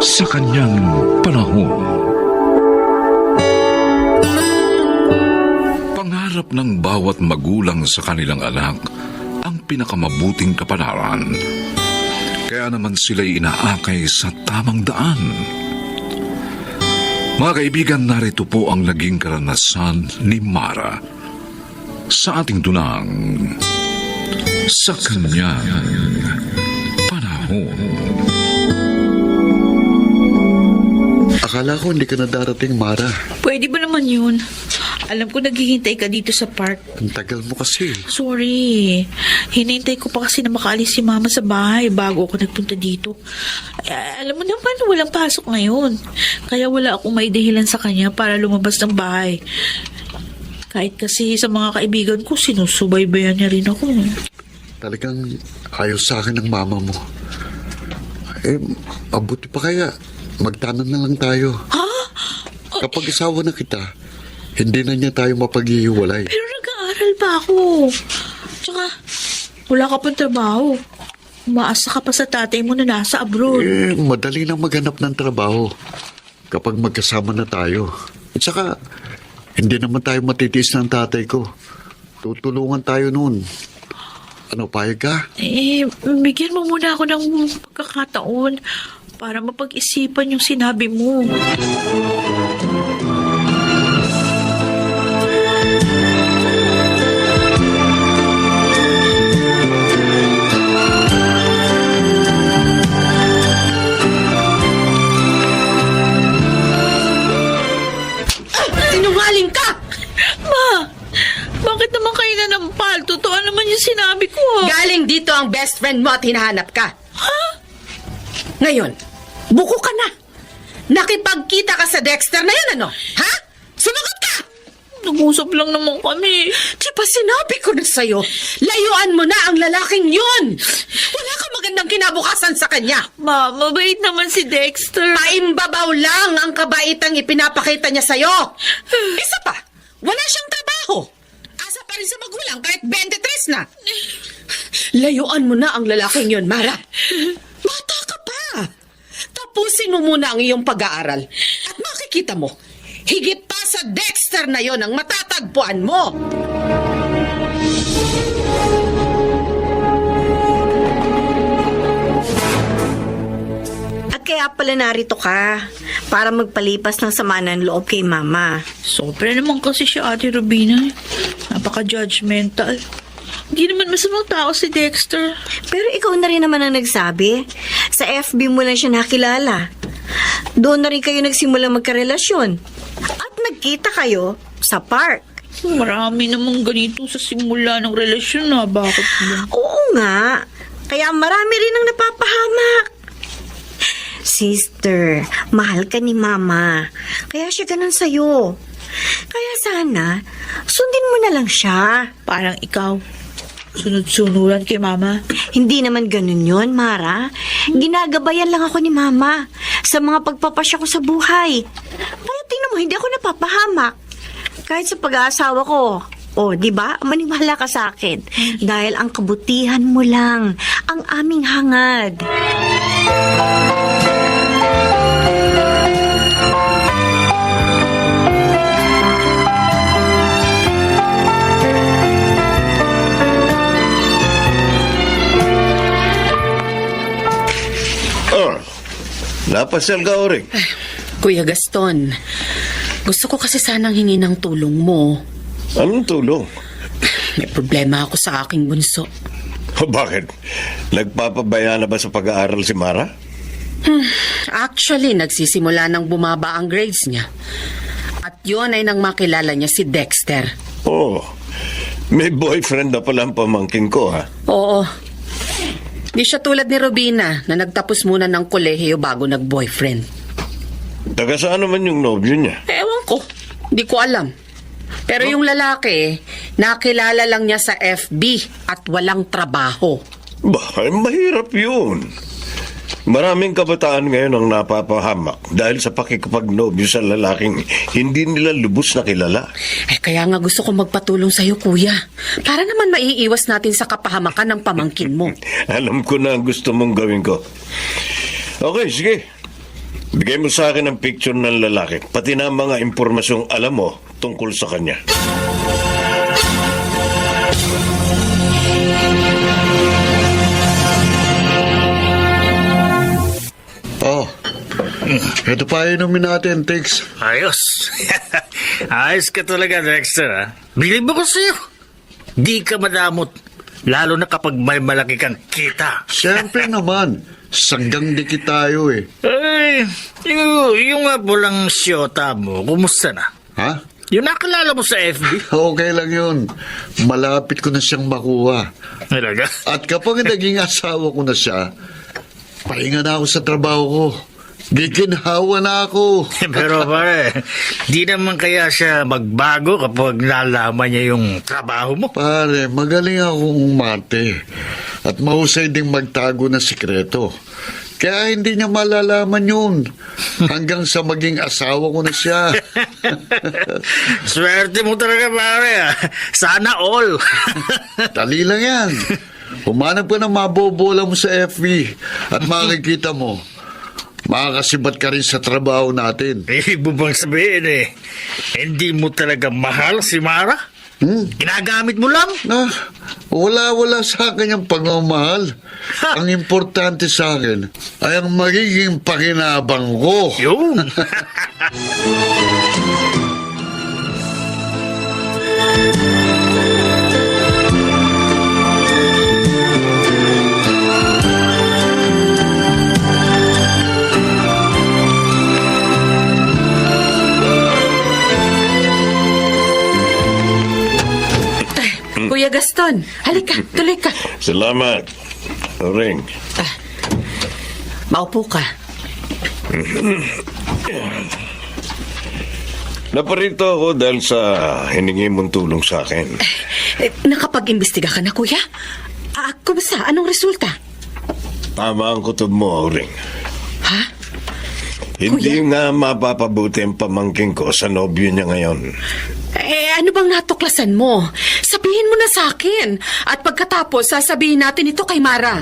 sa kanyang panahon. Pangarap ng bawat magulang sa kanilang anak ang pinakamabuting kapalaran. Kaya naman sila'y inaakay sa tamang daan. Mga kaibigan, narito po ang naging karanasan ni Mara sa ating dunang sa kanyang panahon. Akala ko hindi ka na darating, Mara. Pwede ba naman yun? Alam ko naghihintay ka dito sa park. Ang tagal mo kasi. Sorry. Hinintay ko pa kasi na makaalis si Mama sa bahay bago ako nagpunta dito. Alam mo naman, walang pasok ngayon. Kaya wala akong may dahilan sa kanya para lumabas ng bahay. Kahit kasi sa mga kaibigan ko, sinusubaybayan niya rin ako. Talagang ayaw sa akin ng mama mo. Mabuti pa kaya. Magtanan na lang tayo. Ha? Kapag isawa na kita, hindi na niya tayo mapaghihiwalay. Pero nag-aaral pa ako. Tsaka, wala ka pang trabaho. Umaasa ka pa sa tatay mo na nasa abroad. Madali lang maghanap ng trabaho kapag magkasama na tayo. At saka, hindi naman tayo matitiis ng tatay ko. Tutulungan tayo noon. Ano, payag ka? Bigyan mo muna ako ng pagkakataon para mapag-isipan yung sinabi mo. Sinungaling ka! Ma! Bakit naman kayo nanampal? Totoo naman yung sinabi ko. Galing dito ang best friend mo at hinahanap ka. Ha? Ngayon, buko ka na. Nakipagkita ka sa Dexter na yun, ano? Ha? Sumagot ka! Nag-usap lang naman kami. Di ba sinabi ko na sa'yo, layuan mo na ang lalaking yun! Wala kang magandang kinabukasan sa kanya. Ma, mabait naman si Dexter. Paimbabaw lang ang kabaitang ipinapakita niya sa'yo. Isa pa, wala siyang trabaho. Asa pa rin sa magulang kahit 23 na. Layuan mo na ang lalaking yun, Mara. Bata ka pa. Tapusin mo muna ang iyong pag-aaral. At makikita mo, higit pa sa Dexter na yon ang matatagpuan mo. At kaya pala narito ka para magpalipas ng sama ng loob kay Mama. Sobra naman kasi siya, Ate Rubina. Napaka-judgmental. Hindi naman masamang tao si Dexter. Pero ikaw na rin naman ang nagsabi. Sa FB mo lang siya nakilala. Doon na rin kayo nagsimulang magkarelasyon. At nagkita kayo sa park. Marami namang ganito sa simula ng relasyon na. Bakit ba? Oo nga. Kaya marami rin ang napapahamak. Sister, mahal ka ni Mama. Kaya siya ganun sa'yo. Kaya sana, sundin mo na lang siya. Parang ikaw. Sunod-sunuran kay Mama. Hindi naman ganun yon, Mara. Ginagabayan lang ako ni Mama sa mga pagpapasya ko sa buhay. Kaya tingnan mo, hindi ako napapahamak. Kahit sa pag-aasawa ko. O, di ba? Maniwala ka sa akin. Dahil ang kabutihan mo lang ang aming hangad. Napasal ka, Oring. Kuya Gaston, gusto ko kasi sanang hingi ng tulong mo. Anong tulong? May problema ako sa aking bunso. Bakit? Nagpapabaya na ba sa pag-aaral si Mara? Actually, nagsisimula nang bumaba ang grades niya. At yun ay nang makilala niya si Dexter. Oo. May boyfriend na pala ang pamangkin ko, ha? Oo. Di siya tulad ni Robina na nagtapos muna ng kolehiyo bago nag-boyfriend. Taga saan naman yung nobyo niya? Ewan ko. Di ko alam. Pero yung lalaki, nakilala lang niya sa FB at walang trabaho. Mahirap yun. Maraming kabataan ngayon ang napapahamak dahil sa pakikipagnobyo sa lalaking hindi nila lubos na kilala. Kaya nga gusto ko magpatulong sa'yo, kuya. Para naman maiiwas natin sa kapahamakan ng pamangkin mo. Alam ko na ang gusto mong gawin ko. Okay, sige. Bigay mo sa akin ang picture ng lalaki, pati na ang mga impormasyong alam mo tungkol sa kanya. Oh, ito pa inumin natin, Tix. Ayos. Ayos ka talaga, Dexter, ha? Bilib ako sa'yo. Di ka madamot. Lalo na kapag may malaki kang kita. Siyempre naman, sanggang dikit tayo eh. Ay, yung nga pulang siyota mo, kumusta na? Ha? Yung nakilala mo sa FB? Okay lang yun. Malapit ko na siyang makuha. Talaga? At kapag naging asawa ko na siya, pahinga na ako sa trabaho ko. Giginhawa na ako. Pero pare, di naman kaya siya magbago kapag nalaman niya yung trabaho mo. Pare, magaling akong umarte. At mahusay ding magtago ng sikreto. Kaya hindi niya malalaman yun. Hanggang sa maging asawa ko na siya. Swerte mo talaga, pare, ha? Sana all. Dali lang yan. Humanap ka ng mabobola mo sa FB. At makikita mo, makakasibat ka rin sa trabaho natin. Ibig mo bang sabihin hindi mo talaga mahal si Mara? Ginagamit mo lang? Na, wala sa akin yung pagmamahal. Ang importante sa akin ay ang magiging pakinabang ko. Yun. Kuya Gaston, halika, tuloy ka. Salamat, Ring. Maupo ka. Naparito ako dahil sa hiningi mong tulong sa akin. Nakapag-imbestiga ka na, kuya? Kumusta? Anong resulta? Tama ang kutob mo, Ring. Ha? Hindi nga mapapabuti ang pamangking ko sa nobyo niya ngayon. Ano bang natuklasan mo? Sabihin mo na sa akin. At pagkatapos, sasabihin natin ito kay Mara.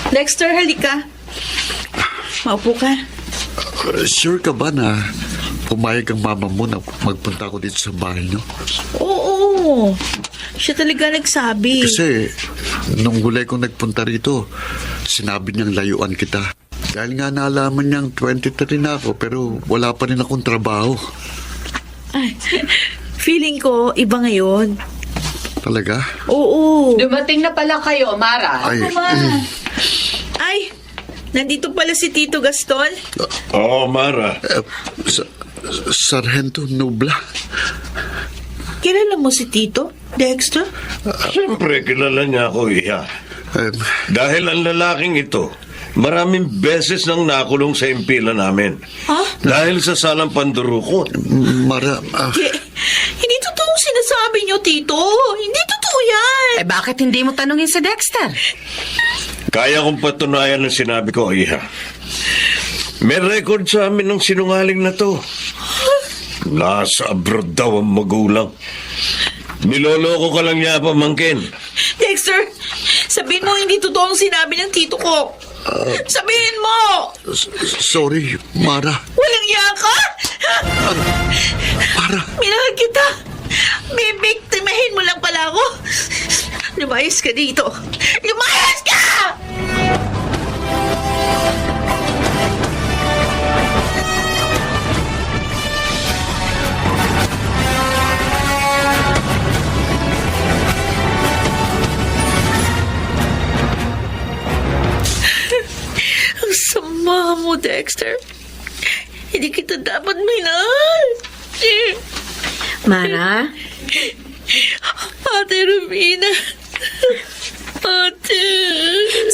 Dexter, halika. Maupo ka. Sure ka ba na pumayag ang mama mo na magpunta ako dito sa bahay niyo? Oo. Siya talaga nagsabi. Kasi nung huli kong nagpunta rito, sinabi niyang layuan kita. Dahil nga nalaman niyang 23 na ako pero wala pa rin akong trabaho. Ay, feeling ko, iba ngayon. Talaga? Oo. Dumating na pala kayo, Mara. Ay, Ay, nandito pala si Tito Gaston. Oo, Mara. Sargento Nubla. Kilala mo si Tito, Dexter? Siyempre, kilala niya ako, Iha. Um, Dahil ang lalaking ito, maraming beses nang nakulong sa impila namin. Ha? Dahil sa salang pandurukot. Hindi totoo sinasabi niyo, Tito. Hindi totoo yan. Bakit hindi mo tanungin si Dexter? Kaya kong patunayan ang sinabi ko, Iha. May record sa amin ng sinungaling na to. Nasa abroad daw ang magulang. Niloloko ka lang niya, pamangkin. Dexter, sabihin mo hindi totoo ang sinabi ng tito ko. Sabihin mo! Sorry, Mara. Walang iya ka? Mara. Minahal kita. May biktimahin mo lang pala ako. Lumayas ka dito. Lumayas ka! Ang sama mo, Dexter. Hindi kita dapat minahal. Mara? Ate Rubina. Ate.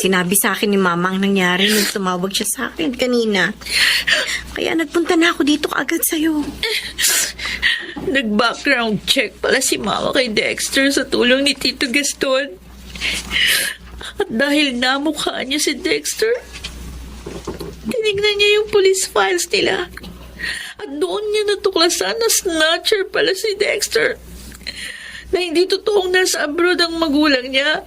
Sinabi sa akin ni Mama ang nangyari nung tumawag siya sa akin kanina. Kaya nagpunta na ako dito agad sa'yo. Nag-background check pala si Mama kay Dexter sa tulong ni Tito Gaston. At dahil namukha niya si Dexter, tinignan niya yung police files nila. At doon niya natuklasan na snatcher pala si Dexter. na hindi totoong nasa abroad ang magulang niya.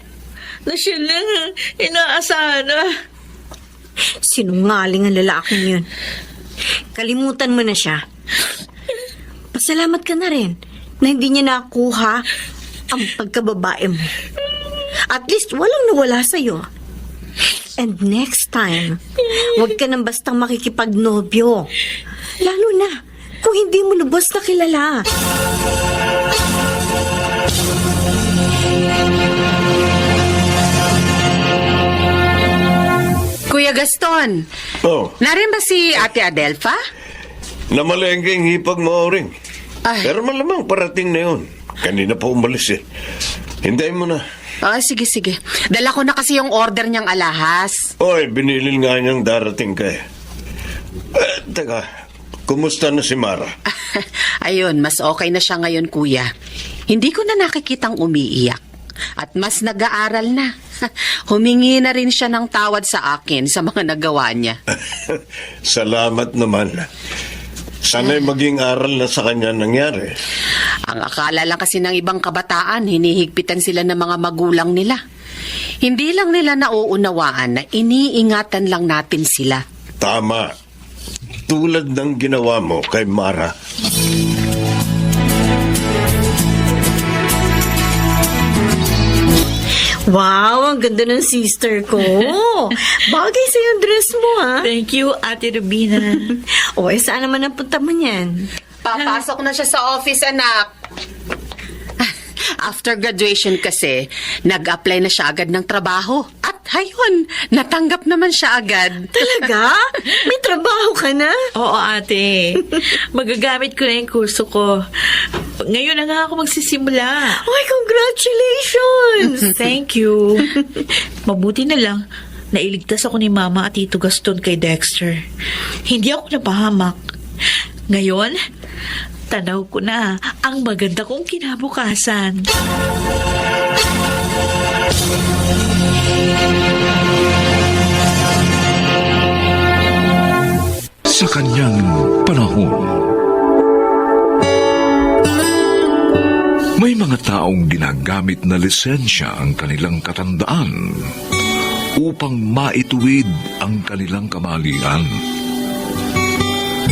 Na siya lang ang inaasahan na. Sinungaling ang lalaking yun. Kalimutan mo na siya. Pasalamat ka na rin na hindi niya nakuha ang pagkababae mo. At least walang nawala sa'yo. And next time, huwag ka nang bastang makikipagnobyo. Lalo na kung hindi mo lubos na kilala. Kuya Gaston, Oh, narin ba si Ate Adelfa? namalengke ang hipag mo, Oring. Ay. Pero malamang parating na yun. Kanina pa umalis eh. Hintayin mo na. Sige. Dala ko na kasi yung order niyang alahas. Oy, binilil nga niyang darating ka eh. Teka, kumusta na si Mara? Ayun, mas okay na siya ngayon, kuya. Hindi ko na nakikitang umiiyak. At mas nag-aaral na. Humingi na rin siya ng tawad sa akin sa mga nagawa niya. Salamat naman. Sana'y maging aral na sa kanya nangyari. Ang akala lang kasi ng ibang kabataan, hinihigpitan sila ng mga magulang nila. Hindi lang nila nauunawaan na iniingatan lang natin sila. Tama. Tulad ng ginawa mo kay Mara. Wow, ang ganda ng sister ko. Bagay sa'yo ang dress mo, ha? Thank you, Ate Rubina. O, saan naman ang punta mo niyan? Papasok na siya sa office, anak. After graduation kasi, nag-apply na siya agad ng trabaho. At ayun, natanggap naman siya agad. Talaga? May trabaho ka na? Oo, ate. Magagamit ko na yung kurso ko. Ngayon na nga ako magsisimula. Ay, congratulations! Thank you. Mabuti na lang, nailigtas ako ni Mama at Tito Gaston kay Dexter. Hindi ako napahamak. Ngayon, tanaw ko na ang maganda kong kinabukasan. Sa kanyang panahon, may mga taong ginagamit na lisensya ang kanilang katandaan upang maituwid ang kanilang kamalian.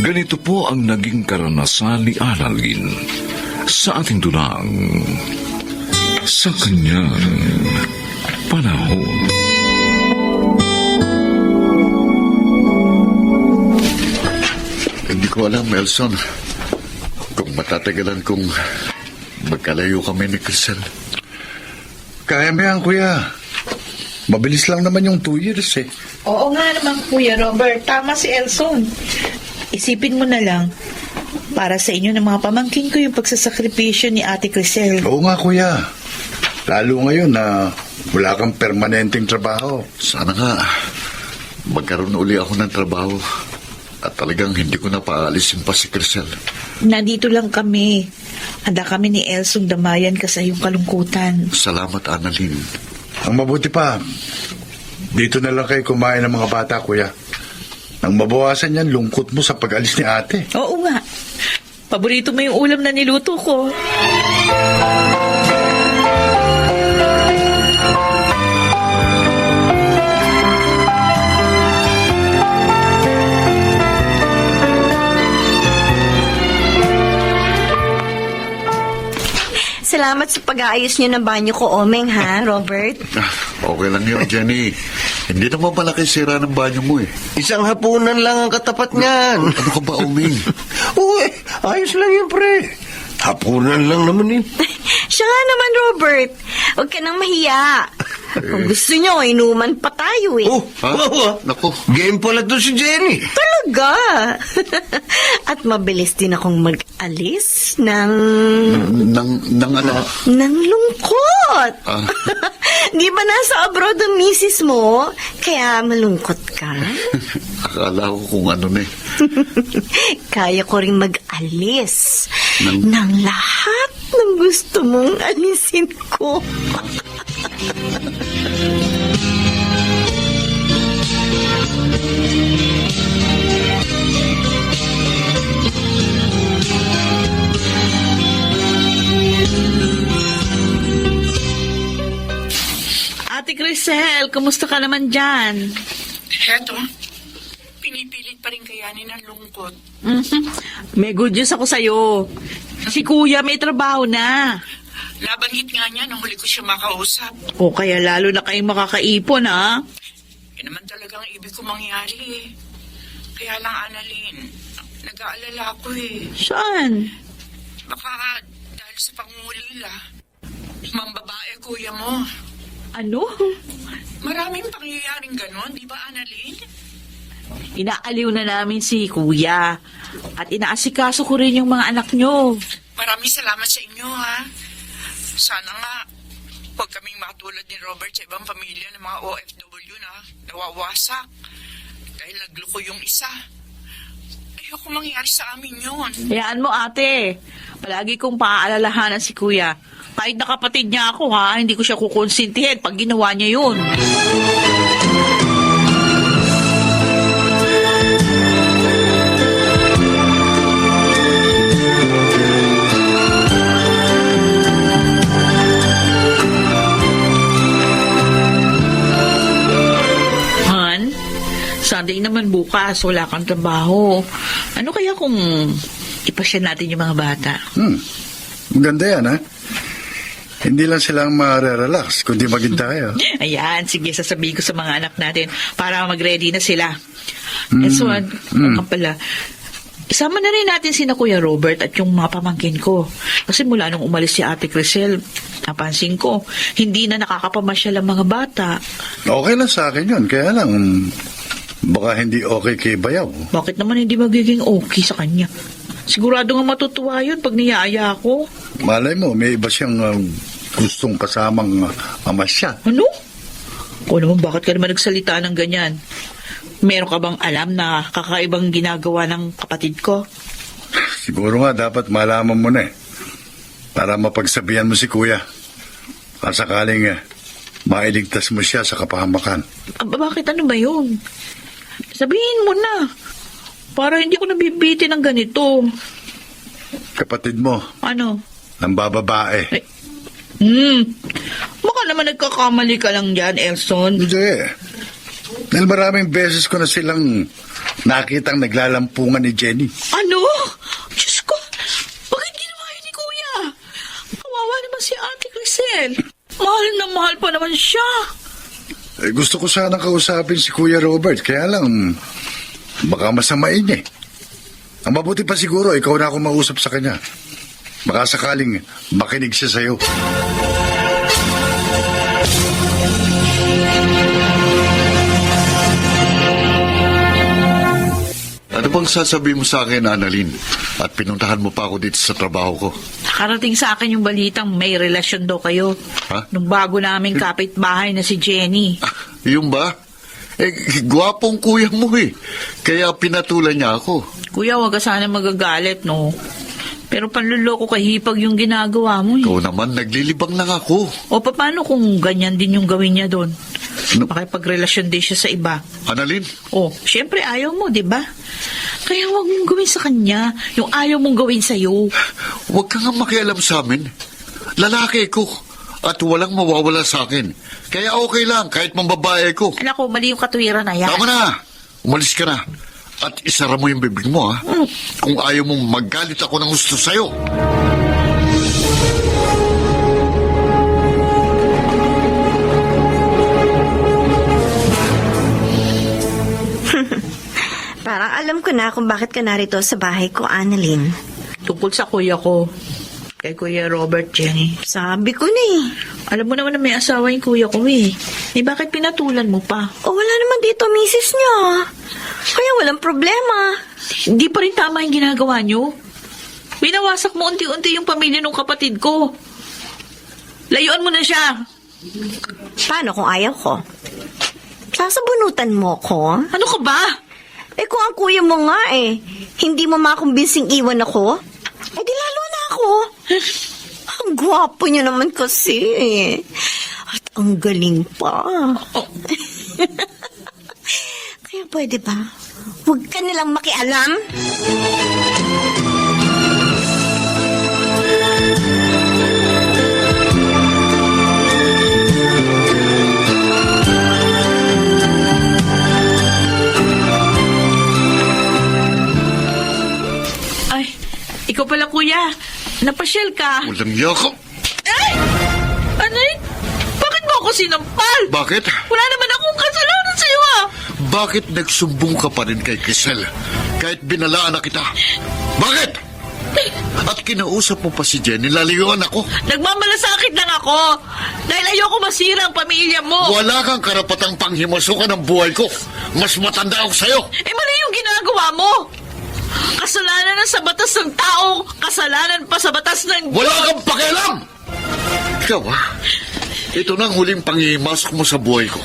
Ganito po ang naging karanasan ni Annalyn sa ating dunang sa kanyang panahon. Hindi ko alam, Elson, kung matatagalan kong magkalayo kami ni Crisel. Kaya mo yan, kuya. Mabilis lang naman yung 2 years eh. Oo nga naman, Kuya Robert. Tama si Elson. Isipin mo na lang, para sa inyo ng mga pamangkin ko yung pagsasakripisyo ni Ate Crisel. Oo nga, kuya. Lalo ngayon na wala kang permanenteng trabaho. Sana nga, magkaroon uli ako ng trabaho at talagang hindi ko na paalisin pa si Crisel. Nandito lang kami. Handa kami ni Elsong damayan ka sa iyong kalungkutan. Salamat, Annalyn. Ang mabuti pa, dito na lang kayo kumain ng mga bata, kuya. Nang mabawasan yan, lungkot mo sa pag-alis ni ate. Oo nga. Paborito mo yung ulam na niluto ko. Salamat sa pag-aayos niyo ng banyo ko, Omeng, ha, Robert? Okay lang yun, Jenny. Hindi naman malaki sira ng banyo mo eh. Isang hapunan lang ang katapat niyan. Ano ka ba, Uming? Uy, ayos lang yun, pre. Hapunan lang naman yun. Siya nga naman, Robert. Huwag ka nang mahiya. Kung gusto niyo, inuman pa tayo eh. Oh, Ha? wow, Naku. game pala to si Jenny. Talaga. At mabilis din akong mag-alis ng Nang ano? lungkot. Ah. Di ba nasa abroad ang misis mo? Kaya malungkot ka? Akala ko kung ano na eh. Kaya ko rin mag-alis ng lahat ng gusto mong alisin ko. Ate Crisel, kumusta ka naman dyan? Heto, pinipilit pa rin kayanin ang lungkot. May good news ako sa'yo. Si Kuya may trabaho na. Nabanggit nga niya nung huli ko siya makausap. O kaya lalo na kayong makakaipon, ha? Yan naman talagang ibig ko mangyari eh. Kaya lang, Annalyn, nag-aalala ako eh. Saan? Baka dahil sa pangungulila, mambabae kuya mo. Ano? Maraming pangyayaring ganon, di ba, Annalyn? Inaaliw na namin si Kuya. At inaasikaso ko rin yung mga anak nyo. Maraming salamat sa inyo, ha? Sana nga, huwag kaming matulad ni Robert sa ibang pamilya ng mga OFW na nawawasak. Dahil nagluko yung isa. Ayoko mangyari sa amin yun. Hayaan mo, ate. Palagi kong paaalalahanan si Kuya. Kahit na kapatid niya ako, ha? Hindi ko siya kukonsintihin pag ginawa niya yun. Han, Sunday naman bukas, wala kang trabaho. Ano kaya kung ipasya natin yung mga bata? Maganda yan, ha? Hindi lang silang ma-relax, kundi maging tayo. Ayan, sige, sasabihin ko sa mga anak natin para mag-ready na sila. And so, pala, isama na rin natin sina Kuya Robert at yung mga pamangkin ko. Kasi mula nung umalis si Ate Crisel, napansin ko, hindi na nakakapamasyal ang mga bata. Okay lang sa akin yun, kaya lang, baka hindi okay kay Bayaw. Bakit naman hindi magiging okay sa kanya? Sigurado nga matutuwa yun pag niyaya ko. Malay mo, may iba siyang gustong kasamang amasya. Ano? O naman, bakit ka naman nagsalita ng ganyan? Meron ka bang alam na kakaibang ginagawa ng kapatid ko? Siguro nga dapat malaman mo na eh. Para mapagsabihan mo si Kuya. Sakaling mailigtas mo siya sa kapahamakan. Bakit ano ba yun? Sabihin mo na. Para hindi ko nabibitin ng ganito. Kapatid mo, Ano? ng bababae. Baka naman nagkakamali ka lang dyan, Elson. Hindi. Dahil maraming beses ko na silang nakitang naglalampungan ni Jenny. Ano? Diyos ko, bakit ginawa yun ni Kuya? Kawawa naman si Ate Crisel. Mahal na mahal pa naman siya. Gusto ko sana kausapin si Kuya Robert, kaya lang baka masamain niya. Ang mabuti pa siguro, ikaw na ako mausap sa kanya. Baka sakaling makinig siya sa'yo. Ano bang sasabihin mo sa akin, Annalyn? At pinuntahan mo pa ako dito sa trabaho ko. Nakarating sa akin yung balitang may relasyon daw kayo. Ha? Nung bago naming kapitbahay na si Jenny. Yung ba? Gwapong kuya mo eh. Kaya pinatulan niya ako. Kuya, wag ka sana magagalit, no? Pero panluloko kay hipag yung ginagawa mo, eh. Ikaw naman, naglilibang lang ako. O paano kung ganyan din yung gawin niya doon? No. Makipagrelasyon din siya sa iba. Annalyn, O, syempre ayaw mo, di ba? Kaya wag mong gawin sa kanya yung ayaw mong gawin sa'yo. huwag ka nga makialam sa amin. Lalaki ko. At walang mawawala sa akin. Kaya okay lang, kahit mambabae ko. Anak ko, mali yung katwiran na yan. Tama na! Umalis ka na. At isara mo yung bibig mo, ha? Kung ayaw mong maggalit ako ng gusto sa'yo. Parang alam ko na kung bakit ka narito sa bahay ko, Annalyn. Tungkol sa kuya ko. Kay Kuya Robert, Jenny. Sabi ko na eh. Alam mo naman na may asawa yung kuya ko, eh. Bakit pinatulan mo pa? O wala naman dito, misis niya. Kaya walang problema. Hindi pa rin tama yung ginagawa niyo. Binawasak mo unti-unti yung pamilya ng kapatid ko. Layuan mo na siya. Paano kung ayaw ko? Sasabunutan mo ko? Ano ka ba? Kung ang kuya mo nga hindi mo makumbinsing iwan ako, di lalo na ako. Ang gwapo niya naman kasi. At ang galing pa. Kaya pwede ba? Huwag ka nilang makialam. Napasyal ka. Walang yako. Ay! Anay, bakit mo ako sinampal? Bakit? Wala naman akong kasalanan sa'yo, ah. Bakit nagsumbong ka pa rin kay Crisel kahit binalaan na kita? Bakit? At kinausap mo pa si Jenny, lalayuan ako. Nagmamalasakit lang ako. Dahil ayoko masira ang pamilya mo. Wala kang karapatang panghimasukan ng buhay ko. Mas matanda ako sa'yo. Mali yung ginagawa mo. Kasalanan na sa batas ng tao, kasalanan pa sa batas ng... Wala kang pakialam! Ikaw, ito na ang huling panghihimasok mo sa buhay ko.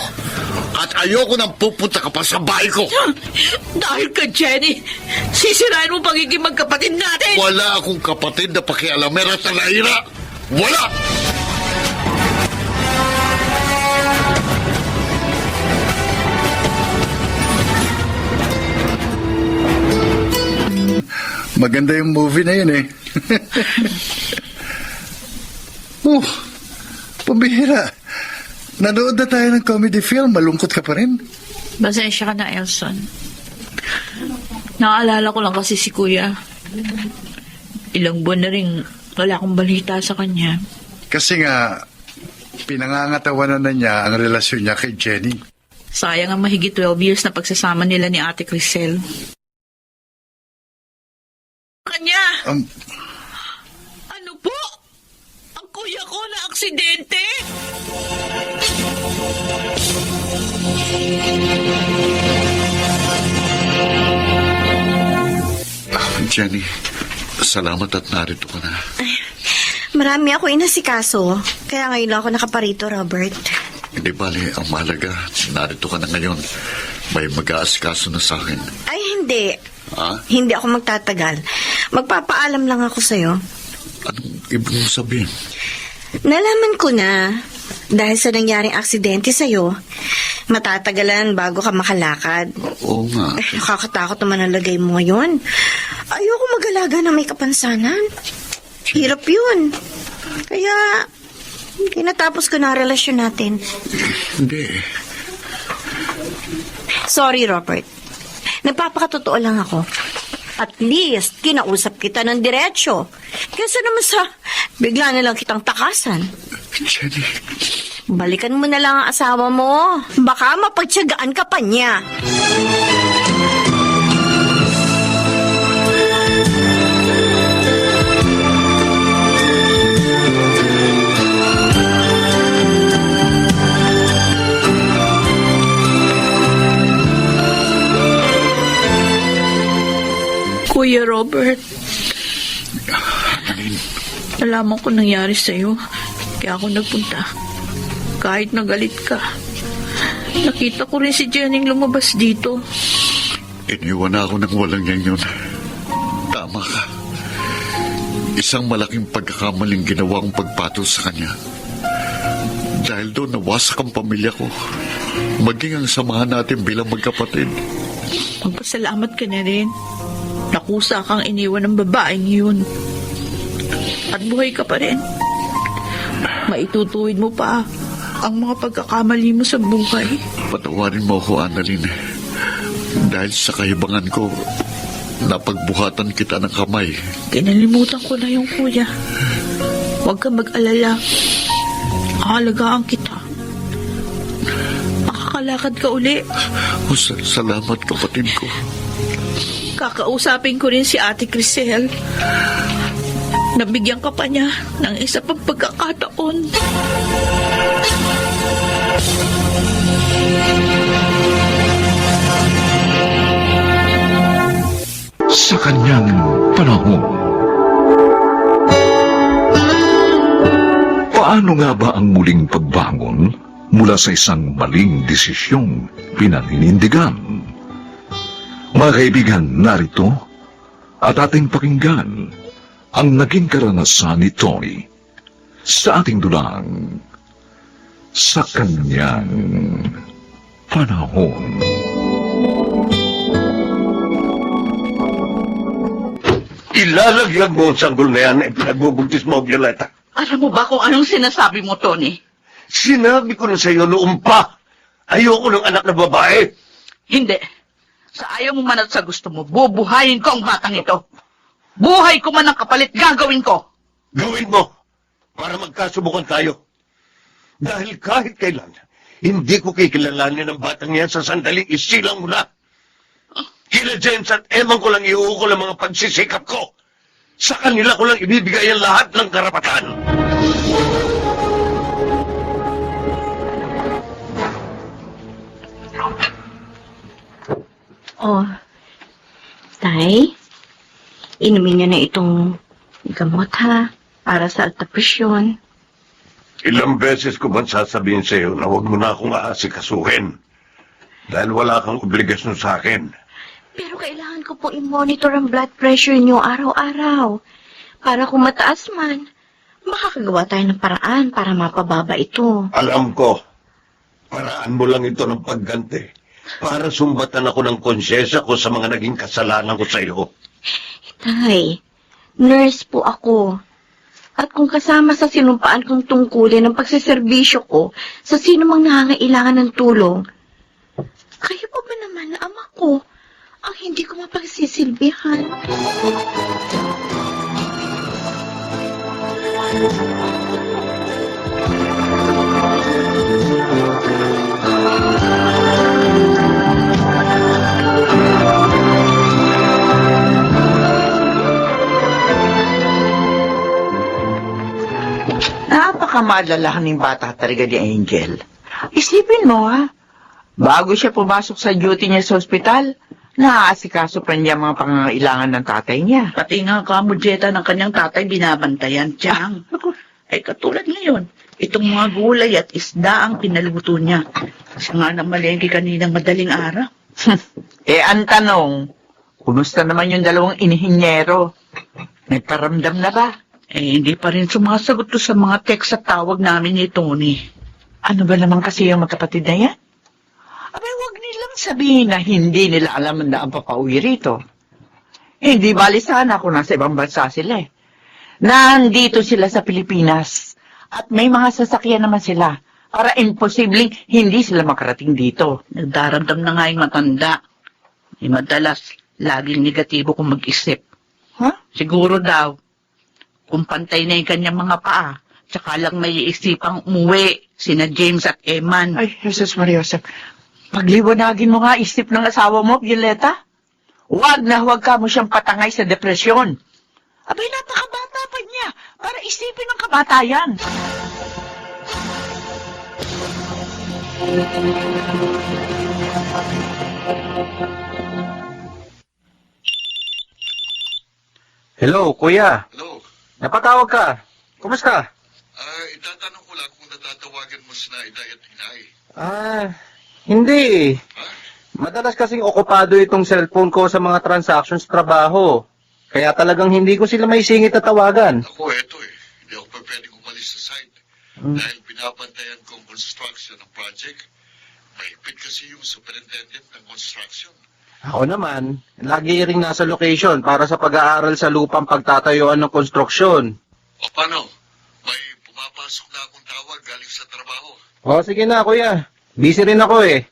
At ayoko nang pupunta ka pa sa bahay ko. Dahil ka, Jenny, sisirain mo pagiging magkapatid natin. Wala akong kapatid na pakialamera at talaira. Wala! Maganda yung movie na yun eh. Pambihira. Nanood na tayo ng comedy film. Malungkot ka pa rin. Pasensya ka na, Elson. Naalala ko lang kasi si Kuya. Ilang buwan na rin wala akong balita sa kanya. Kasi nga, pinangangatawanan na niya ang relasyon niya kay Jenny. Sayang ang mahigit 12 years na pagsasama nila ni Ate Crisel. Kanya! Ano po? Ang kuya ko na aksidente? Jenny, salamat at narito ka na. Marami ako inasikaso. Kaya ngayon lang ako nakaparito, Robert. Hindi bali, ang mahalaga, narito ka na ngayon. May mag-aasikaso na sa akin. Ay, hindi. Ha? Hindi ako magtatagal. Magpapaalam lang ako sa'yo. Anong ibig mo sabihin? Nalaman ko na, dahil sa nangyaring aksidente sa'yo, matatagalan bago ka makalakad. Oo nga. Nakakatakot naman ang lagay mo ngayon. Ayoko mag-alaga na may kapansanan. Hirap yun. Kaya, kinatapos ko na ang relasyon natin. Hindi. Sorry, Robert. Nagpapakatotoo lang ako. At least, kinausap kita ng diretsyo. Kesa naman sa bigla na lang kitang takasan. Jenny. Balikan mo na lang ang asawa mo. Baka mapagtiyagaan ka pa niya. Kuya Robert, nalaman ko nangyari sa'yo. Kaya ako nagpunta. Kahit nagalit ka. Nakita ko rin si Jenny lumabas dito. Iniwan na ako ng walang yan yun. Tama ka. Isang malaking pagkakamaling ginawa kong pagpatol sa kanya. Dahil doon nawasak ang pamilya ko. Maging ang samahan natin bilang magkapatid. Magpasalamat ka na rin. Nakusa kang iniwan ng babaeng yun. At buhay ka pa rin. Maitutuwid mo pa ang mga pagkakamali mo sa buhay. Patawarin mo ako, Annalyn. Dahil sa kahibangan ko, napagbuhatan kita ng kamay. Kinalimutan ko na yung kuya. Huwag ka mag-alala. Aalagaan kita. Makakalakad ka uli. Salamat, kapatid ko. Kakausapin ko rin si Ate Crisel. Nabigyan ka pa niya ng isa pang pagkakataon. Sa kanyang panahon. Paano nga ba ang muling pagbangon mula sa isang maling desisyong pinaninindigan? Mga kaibigan, narito at ating pakinggan ang naging karanasan ni Tony sa ating dulang sa kanyang panahon. Ilalaglag mo ang sanggol na yan at pinagbubuntis mo, Violeta. Alam mo ba kung anong sinasabi mo, Tony? Sinabi ko na sa iyo noon pa. Ayoko ng anak na babae. Hindi. Sa ayaw mo man at sa gusto mo, bubuhayin ko ang batang ito. Buhay ko man ang kapalit, gagawin ko. Gawin mo para magkasubukan tayo. Dahil kahit kailan, hindi ko kikilalanin ang batang yan sa sandaling isilang mo na. Kila James at Eman ko lang iuukol ang mga pagsisikap ko. Sa kanila ko lang ibibigay ang lahat ng karapatan. Oh, Tay, inumin niyo na itong gamot ha, para sa alta presyon. Ilang beses ko ba sasabihin sa iyo na huwag mo na akong aasikasuhin? Dahil wala kang obligasyon sa akin. Pero kailangan ko pong i-monitor ang blood pressure niyo araw-araw. Para kung mataas man, makakagawa tayo ng paraan para mapababa ito. Alam ko, paraan mo lang ito ng pagganti. Para sumbatan ako ng konsyensya ko sa mga naging kasalanan ko sa iyo. Tay, nurse po ako. At kung kasama sa sinumpaan kong tungkulin ang pagsiservisyo ko sa sino mang nangangailangan ng tulong, kayo pa ba naman na ama ko ang hindi ko mapagsisilbihan? Napakamalalahaning bata talaga ni Angel. Isipin mo ha, bago siya pumasok sa duty niya sa ospital, naaasikaso pa niya mga pangangailangan ng tatay niya. Pati nga kamudjeta ng kanyang tatay binabantayan, Tiyang. Ay katulad ngayon, itong mga gulay at isda ang pinaluto niya. Kasi nga na malengke kaninang madaling araw. Ang tanong, kumusta naman yung dalawang inihinyero? Nagparamdam na ba? Hindi pa rin sumasagot to sa mga text at tawag namin ni Tony. Ano ba naman kasi yung magkapatid na yan? Abay, huwag nilang sabihin na hindi nila alam na ang papauwi rito. Hindi bali sana kung nasa ibang bansa sila eh. Nandito sila sa Pilipinas at may mga sasakyan naman sila para imposibleng hindi sila makarating dito. Nagdaramdam na nga yung matanda. Madalas, laging negatibo kung mag-isip. Ha? Siguro daw, kung pantay na yung kanyang mga paa, tsaka lang may iisipang umuwi, sina James at Eman. Ay, Jesus Maria Joseph. Pagliwanagin mo nga isip ng asawa mo, Violeta. Huwag na huwag ka mo siyang patangay sa depresyon. Abay, napakabata pa niya para isipin ng kamatayan. Hello, kuya. Hello. Napatawag ka. Kumusta? Itatanong ko lang kung natatawagan mo sina Iday at Inay. Hindi. Ha? Madalas kasing okupado itong cellphone ko sa mga transactions trabaho. Kaya talagang hindi ko sila may singit na tawagan. Ako, eto eh. Hindi ako pa pwedeng umalis sa site. Dahil binabantayan ko ang construction ng project. Mahigpit kasi yung superintendent ng construction. Ako naman, lagi ring nasa location para sa pag-aaral sa lupang pagtatayuan ng konstruksyon. O paano? May pumapasok na akong tawag galing sa trabaho. O sige na, kuya. Busy rin ako eh.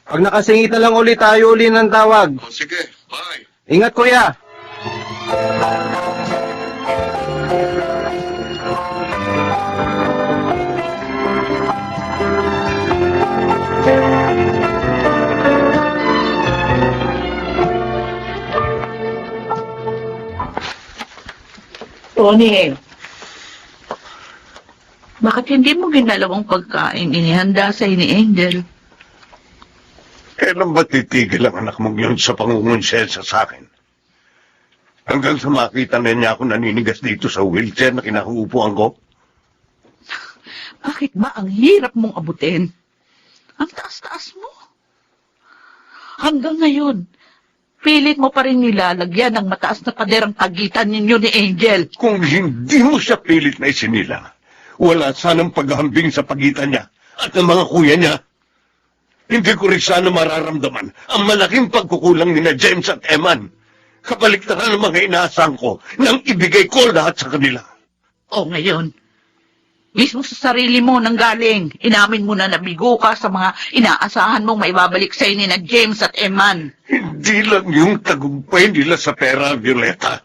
Pag nakasingit na lang ulit tayo uli ng tawag. O sige, bye. Ingat, kuya. Tony, bakit hindi mo ginalawang pagkain inihanda sa ni Angel? Kailan ba titigil ang anak mong yun sa pangungonsensya sa akin? Hanggang sa makita na niya ako naninigas dito sa wheelchair na kinakuupuan ko? Bakit ba ang hirap mong abutin? Ang taas-taas mo. Hanggang ngayon, pilit mo pa rin nilalagyan ng mataas na paderang pagitan ninyo ni Angel. Kung hindi mo siya pilit na isinilang, wala sanang paghahambing sa pagitan niya at ng mga kuya niya. Hindi ko rin sana mararamdaman ang malaking pagkukulang ni na James at Eman. Kabaliktaran ng mga inaasahan ko nang ibigay ko lahat sa kanila. O ngayon, mismo sa sarili mo nang galing, inamin mo na nabigo ka sa mga inaasahan mong maibabalik sa'yo ni na James at Eman. Hindi lang yung tagumpay nila sa pera, Violeta.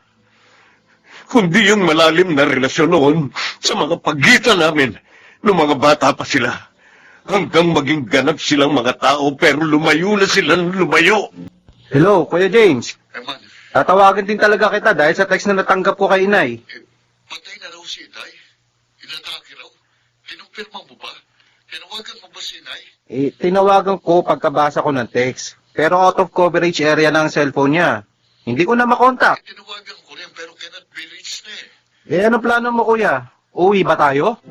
kundi yung malalim na relasyon noon sa mga pagitan namin nung mga bata pa sila. Hanggang maging ganap silang mga tao pero lumayo na silang lumayo. Hello, Kuya James. Eman, Tatawagan din talaga kita dahil sa text na natanggap ko kay Inay. patay na raw si Inay. Inatake raw. Kinumpirma mo ba? Tinawagan mo ba si Inay? Tinawagan ko pagkabasa ko ng text. Pero out of coverage area na ang cellphone niya. Hindi ko na makontak. Tinawagan ko rin pero cannot be reached na Ano plano mo, Kuya? Uwi ba tayo?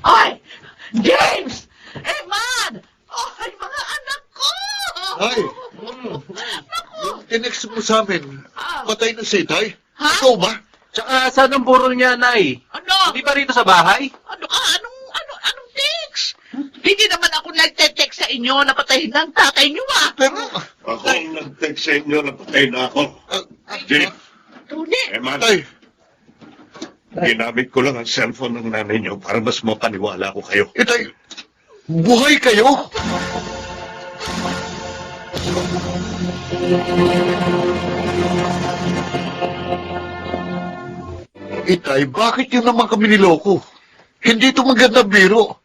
Ay! James! Eman! Ay, mga anak ko! Ay! Yung tinext mo sa amin, patay na si Inay? Ikaw ba? Tsaka saan ang burol niya, Nay? Ano? Hindi ba rito sa bahay? Ano ka? Anong text? Hindi naman ako nagte-text sa inyo na patayin ng tatay niyo, ah! Pero, Ako ang nag-text sa inyo na patay na ako. Jim, Tuni! Eman, Tay, ginamit ko lang ang cellphone ng nanay niyo para mas mapaniwala ko kayo. Inay, buhay kayo? Itay, bakit yun naman kami niloko? Hindi ito maganda biro.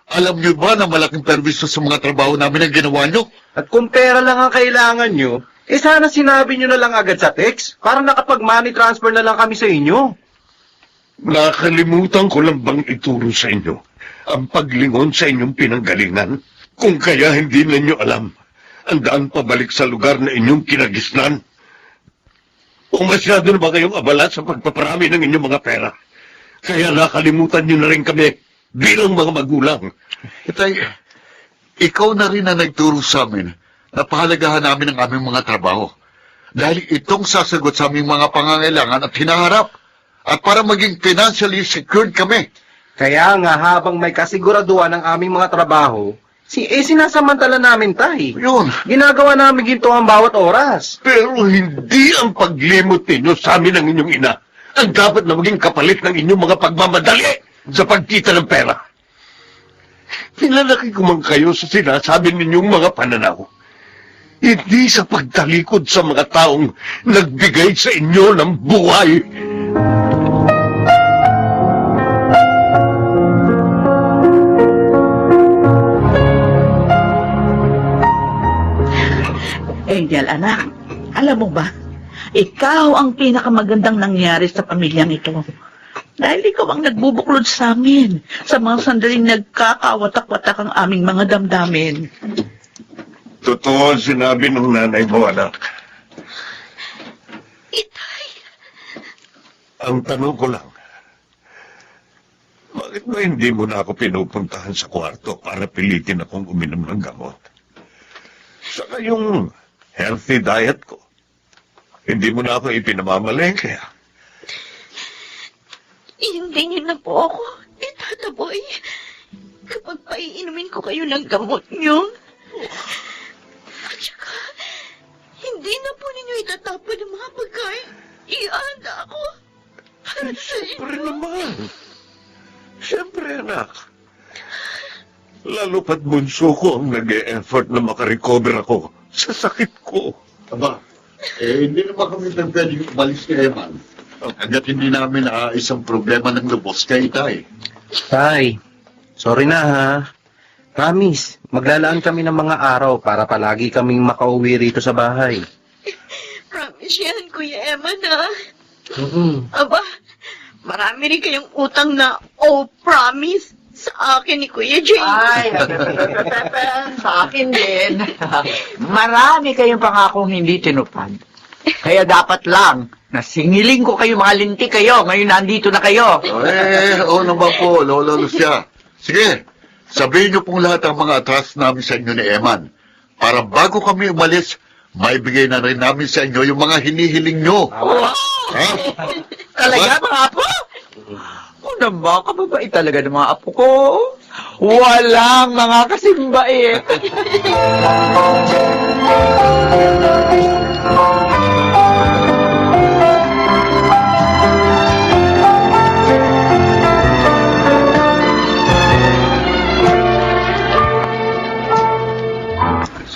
Alam niyo ba na malaking perwisyo sa mga trabaho namin ang ginawa niyo? At kung pera lang ang kailangan nyo, sana sinabi nyo na lang agad sa text para nakapag-money transfer na lang kami sa inyo. Nakalimutan ko lang bang ituro sa inyo ang paglingon sa inyong pinanggalingan? Kung kaya hindi ninyo alam ang daan pabalik sa lugar na inyong kinagisnan? O masyado na ba kayong abala sa pagpaparami ng inyong mga pera? Kaya nakalimutan nyo na rin kami bilang mga magulang. Itay, ikaw na rin ang nagturo sa amin na pahalagahan namin ang aming mga trabaho. Dahil itong sasagot sa aming mga pangangailangan at hinaharap. At para maging financially secured kami. Kaya nga habang may kasiguraduhan ng aming mga trabaho, sinasamantala namin tay. Yun. Ginagawa namin ginto ang bawat oras. Pero hindi ang paglimot ninyo sa amin ng inyong ina ang dapat na maging kapalit ng inyong mga pagmamadali sa pagkita ng pera. Pinalaki ko man kayo sa sinasabi ninyong mga pananaw. Hindi sa pagtalikod sa mga taong nagbigay sa inyo ng buhay. Angel, anak, alam mo ba, ikaw ang pinakamagandang nangyari sa pamilyang ito. Dahil ikaw ang nagbubuklod sa amin sa mga sandaling nagkakawatak-watak ang aming mga damdamin. Totoo ang sinabi ng nanay mo, anak. Itay, Ang tanong ko lang, bakit ba hindi mo na ako pinupuntahan sa kwarto para pilitin akong uminom ng gamot? Saka yung healthy diet ko, hindi mo na ako ipinamamalengke. hindi niyo na po ako itataboy kapag paiinumin ko kayo ng gamot niyo. At saka, hindi na po ninyo itatapon ang mga pagkain. Ianda ako. Para sa Siyempre inyo. naman. Siyempre, anak. Lalo pat bunso ko ang nag-e-effort na makarecover ako sa sakit ko. Aba, hindi naman kami pwedeng umalis kay Eman. Hanggat hindi namin isang problema ng lubos kay Itay. Tay, sorry na ha. Promise, maglalaan kami ng mga araw para palagi kaming makauwi rito sa bahay. Promise yan, Kuya Eman, ha? Mm-hmm. Aba, marami rin kayong utang na promise sa akin ni Kuya Jay. Ay, Pepe, sa akin din. Marami kayong pangakong hindi tinupad. Kaya dapat lang, nasingiling ko kayo, mga linti kayo. Ngayon nandito na kayo. Oo naman po, Lolo Lucia. Sige, sabihin niyo pong lahat ang mga atras namin sa inyo ni Eman. Para bago kami umalis, maibigay na rin namin sa inyo yung mga hinihiling nyo. Ha? Talaga, mga apo? O naman, kababait talaga ng mga apo ko. walang mga kasimbait.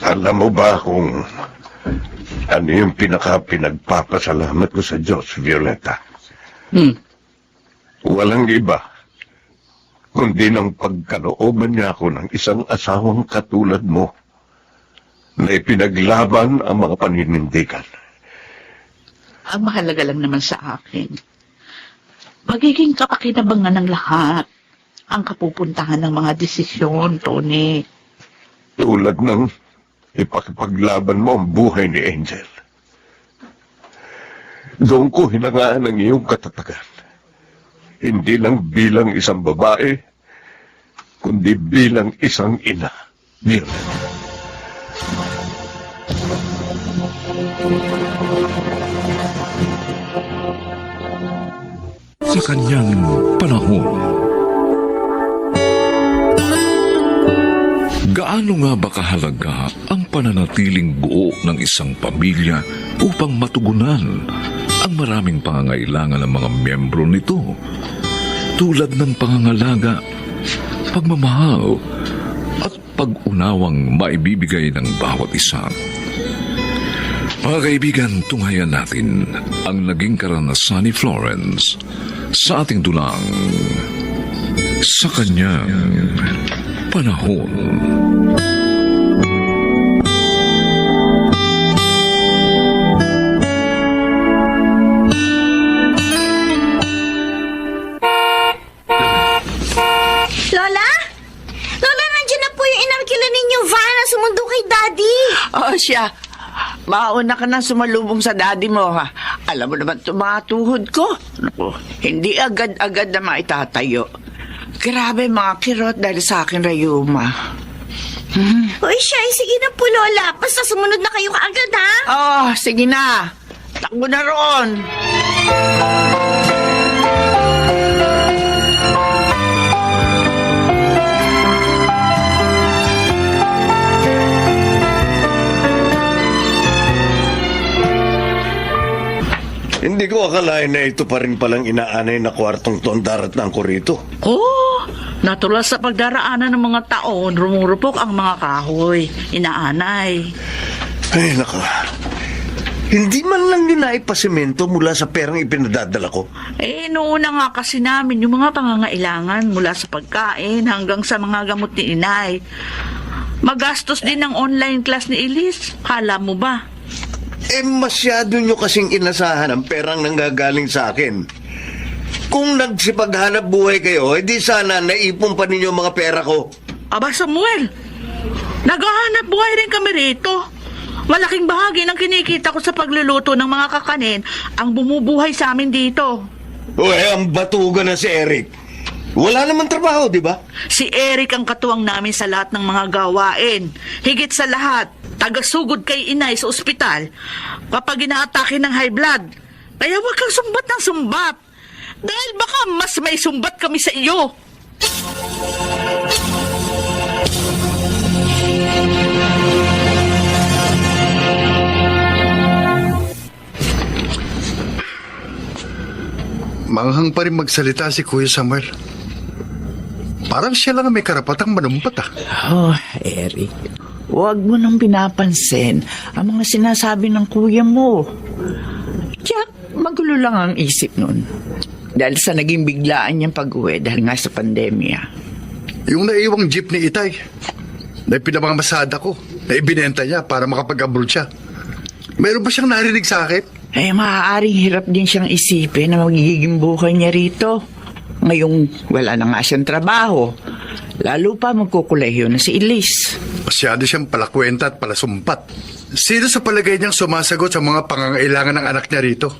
Alam mo ba kung ano yung pinagpapasalamat ko sa Diyos, Violeta? Walang iba, kundi ng pagkalooban niya ako ng isang asawang katulad mo na ipinaglaban ang mga paninindigan. Ang mahalaga lang naman sa akin, magiging kapakinabangan ng lahat ang kapupuntahan ng mga desisyon, Tony. Tulad ng ipakipaglaban mo ang buhay ni Angel. Doon ko hinangaan ang iyong katatagan. Hindi lang bilang isang babae, kundi bilang isang ina. Violet. Sa kanyang panahon, gaano nga ba kahalaga ang pananatiling buo ng isang pamilya upang matugunan ang maraming pangangailangan ng mga miyembro nito, tulad ng pangangalaga, pagmamahal, at pag-unawang maibibigay ng bawat isa. Mga kaibigan, tunghayan natin ang naging karanasan ni Florence sa ating dulang Sa Kanyang Panahon. Lola? Lola, nandiyan na po yung inarkila ninyong van na sumundo kay Daddy. Oh, siya. Mauna ka na sumalubong sa daddy mo, ha? Alam mo naman tumatuhod ko. Naku, hindi agad-agad na maitatayo. Grabe mga kirot dahil sa akin, Rayuma. Uy, siya, sige na po, Lola. Basta sumunod na kayo kaagad, ha? Oh, sige na. Takbo na roon. Hindi ko akalain na ito pa rin palang inaanay na kwartong to ang daratnan ko rito. Oh, natural sa pagdaraanan ng mga taon, rumurupok ang mga kahoy, inaanay. Ay, naka. Hindi man lang din naipasimento mula sa perang ipinadadala ko. Noona nga kasi namin yung mga pangangailangan mula sa pagkain hanggang sa mga gamot ni inay. Magastos din ang online class ni Elise. Hala mo ba? Masyado nyo kasing inasahan ang perang nanggagaling sa akin. Kung nagsipaghanap buhay kayo, di sana naipon pa ninyo mga pera ko. Aba Samuel, naghahanap buhay rin kami rito. Malaking bahagi ng kinikita ko sa pagluluto ng mga kakanin ang bumubuhay sa amin dito. Uy, ang batuga na si Eric. Wala naman trabaho, di ba? Si Eric ang katuwang namin sa lahat ng mga gawain. Higit sa lahat, tagasugod kay inay sa ospital kapag inaatake ng high blood. Kaya huwag kang sumbat ng sumbat. Dahil baka mas may sumbat kami sa iyo. Manghang pa rin magsalita si Kuya Samuel. Parang siya lang ang may karapatang manumpat ah. Oh, Eric. Huwag mo nang pinapansin ang mga sinasabi ng kuya mo. Jack, magulo lang ang isip nun. Dahil sa naging biglaan niyang pag-uwi dahil nga sa pandemya. Yung naiwang jeep ni Itay, na pinamamasada ko, na ibinenta niya para makapag-abroad siya. Mayroon ba siyang narinig sa akin? Maaaring hirap din siyang isipin na magiging buhay niya rito. Ngayong wala na nga siyang trabaho. Lalo pa magkukulehiyo na si Elise. Masyado siyang palakwenta at palasumpat. Sino sa palagay niyang sumasagot sa mga pangangailangan ng anak niya rito?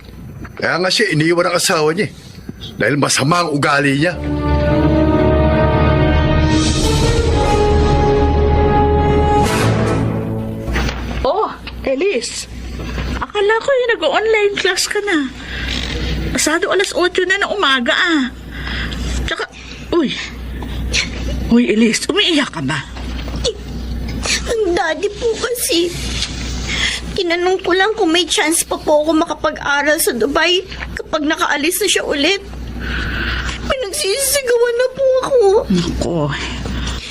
Kaya nga siya iniwan ang asawa niya. Dahil masama ang ugali niya. Oh, Elise. Akala ko yung nag-online class ka na. Pasado 8:00 na ng umaga ah. Tsaka, uy, Hoy, Elise, umiiyak ka ba? Ang daddy po kasi. Tinanong ko lang kung may chance pa po ako makapag-aral sa Dubai kapag nakaalis na siya ulit. Pinagsisigawan na po ako. Nako,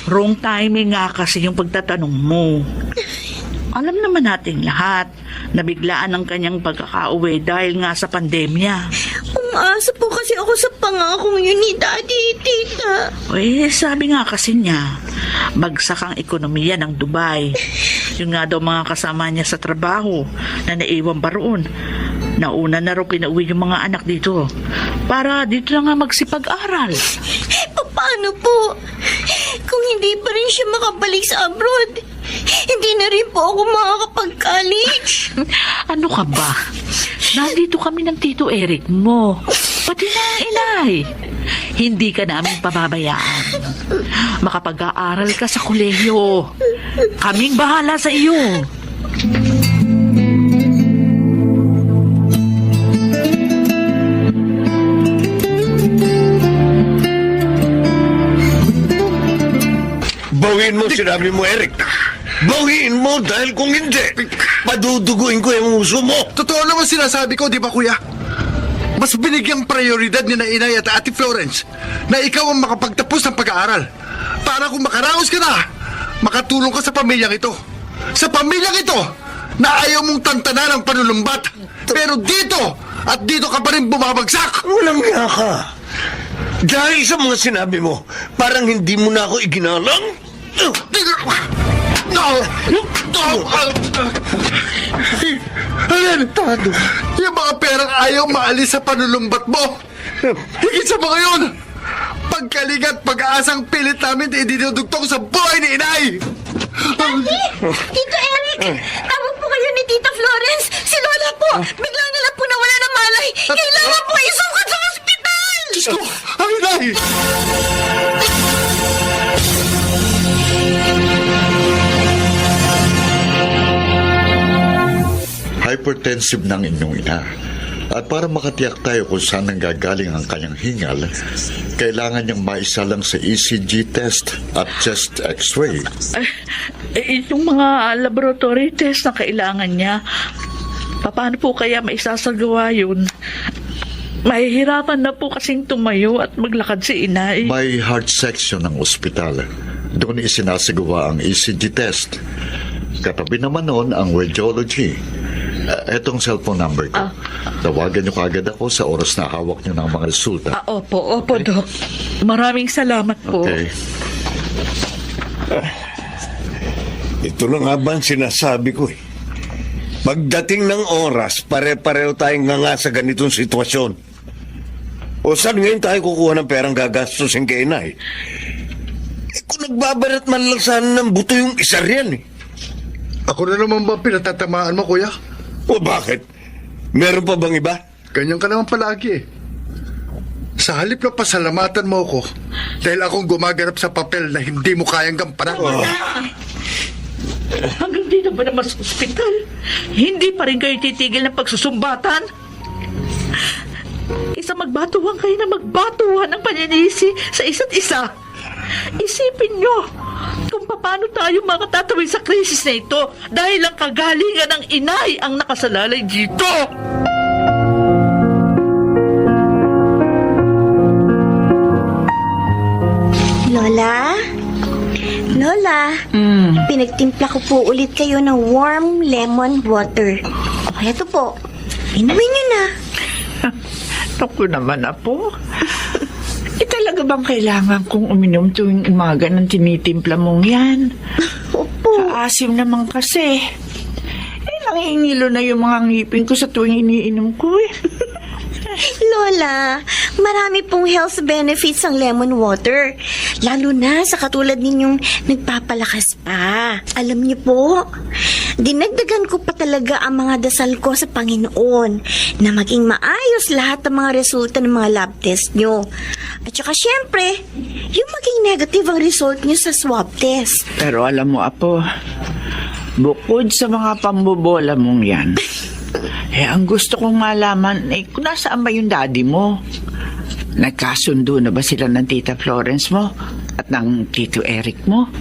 wrong timing nga kasi yung pagtatanong mo. Alam naman nating lahat na biglaan ang kanyang pagkakauwi dahil nga sa pandemya. Umaasa po kasi ako sa pangakong yun ni Daddy, Tita. Eh, sabi nga kasi niya, bagsak ang ekonomiya ng Dubai. Yung nga daw mga kasama niya sa trabaho na naiwan pa roon. Nauna na raw pinauwi yung mga anak dito para dito na nga magsipag-aral. Paano po? Kung hindi pa rin siya makabalik sa abroad, hindi na rin po ako makakapag-college. Ano ka ba? Nandito kami ng Tito Eric mo. Pati na ang inay. Hindi ka namin pababayaan. Makapag-aaral ka sa kolehiyo. Kaming bahala sa iyo. Bawiin mo sinabi mo, Eric. Bawiin mo dahil kung hindi, paduduguin ko yung uso mo. Totoo naman sinasabi ko, di ba kuya? Mas binigyang prioridad ni na Inay at Ate Florence na ikaw ang makapagtapos ng pag-aaral. Para kung makaraos ka na, makatulong ka sa pamilyang ito. Sa pamilyang ito na ayaw mong tantanan ng panulumbat. Pero dito at dito ka pa rin bumabagsak. Walang nga ka. Dahil sa mga sinabi mo, parang hindi mo na ako iginalang. Alin? Yung mga perang ayaw maalis sa panulumbat mo. Higit sa mga yun, pagkalingat pag-aasang pilit namin idinudugtong sa buhay ni Inay. Tito Eric, tawag po kayo ni Tita Florence. Si Lola po, bigla na lang po nawala ng malay. Kailangan po isugod sa ospital. Diyos ko, ang Inay! Hypertensive ng inyong ina. At para makatiyak tayo kung saan nanggagaling ang kanyang hingal, kailangan niyang maisalang sa ECG test at chest x-ray. Yung mga laboratory test na kailangan niya, paano po kaya maisasagawa yun? Mahihirapan na po kasing tumayo at maglakad si inay. May heart section ng ospital. Doon isinasagawa ang ECG test. Katabi naman noon ang radiology. Etong cellphone number ko. Tawagan niyo kaagad ako sa oras na hawak niyo ng mga resulta. Opo, Dok. Maraming salamat po. Okay. Ito na nga ba ang sinasabi ko eh. Pagdating ng oras, pare-pareho tayong nga sa ganitong sitwasyon. O saan ngayon tayo kukuha ng perang gagastusin kay Inay? Kung nagbabarat man lang sana ng buto yung isa riyan eh. Ako na naman ba pinatatamaan mo, kuya? O bakit? Meron pa bang iba? Ganyan ka naman palagi eh. Sa halip na pasalamatan mo ako dahil akong gumaganap sa papel na hindi mo kayang gampanan. Hanggang dito ba naman sa ospital? Hindi pa rin kayo titigil ng pagsusumbatan? Isa magbatuhan kayo na magbatuhan ng paninisi sa isa't isa. Isipin nyo kung paano tayo makatatawid sa krisis na ito dahil ang kagalingan ng inay ang nakasalalay dito. Lola? Lola? Pinagtimpla ko po ulit kayo ng warm lemon water. O, eto po. Inumin nyo na. Naku naman, Apo. Talaga bang kailangan kong uminom tuwing umaga ng tinitimpla mong yan? Opo. Kaasim naman kasi. Nangingilo na yung mga ngipin ko sa tuwing iniinom ko eh. Lola, marami pong health benefits ang lemon water. Lalo na sa katulad ninyong nagpapalakas pa. Alam niyo po, dinagdagan ko pa talaga ang mga dasal ko sa Panginoon na maging maayos lahat ng mga resulta ng mga lab test nyo. At saka syempre, yung maging negative ang result nyo sa swab test. Pero alam mo, Apo, bukod sa mga pambobola mong yan, ang gusto kong malaman, kung nasaan ba yung daddy mo? Nagkasundo na ba sila ng Tita Florence mo? at ng Tito Eric mo.